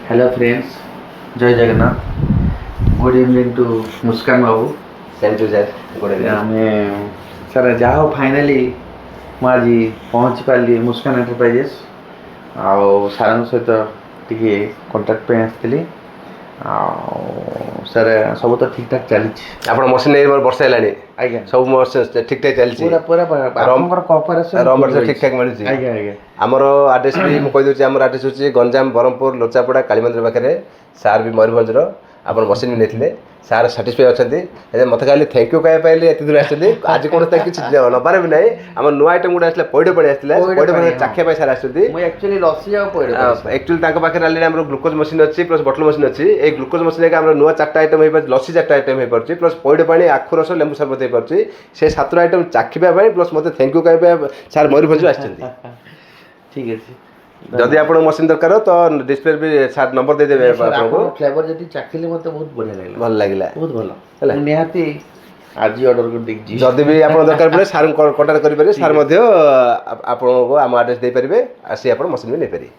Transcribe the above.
Hello friends, Jai Jagannath. Good evening to Muskan बाबू। Same to sir good evening. आम sir जहाँ finally मुझे पहुँची पारि मुस्कान एंटरप्राइजेस आउ सार सहित टी कंटाक्ट पे आसती सर सब तो ठीक ठाक चली आप मशीन वर्ष है आज्ञा सब ठीक ठाक चलती पूरा कोऑपरेशन रम ठीक ठाक मिलूँ। आज्ञा आज्ञा आमर आड्रेस भी मुझे कहीदे आम आड्रेस हूँ गंजाम ब्रह्मपुर लोचापड़ा काली मंदिर पाखे। सार भी मयूरभंजर आप मशीन भी नहीं सार साटिस्फाई अच्छा मत खाली थैंक यू कह पाइले एत दूर आसती आज कौन किसी नबार भी ना आम नुआ आइटम गुड़ा आसा पैड पानी आसाला पैड पानी चाखिया चाखा एक्चुअली लसी एक्चुअली पाखे अलरेडी ग्लुकोज मशीन अच्छी प्लस बटल मशीन अच्छी ये ग्लुकोज मशीन नुआ 4टा आइटम हो पारे लसी 4टा आइटम हो पारे प्लस पैड पानी आखु रस लेंबू सरबत हो पारे से 7टा आइटम चाखा प्लस मत थैंक यू कह सार मयूरभंज आसती। ठीक है जदि आप मशीन दरकार तो डिस्प्ले भी सार नंबर देदेवे आपको फ्लेवर जब चाखिले मत बहुत बढ़िया लगे भल लगे बहुत भल निहाती आज ऑर्डर कर देखिए जदि भी आप दरकार पड़े सार कंटाक्ट करेंगे सार आपको आम आड्रेस दे पारे आसी आप मशीन भी नहीं पारे।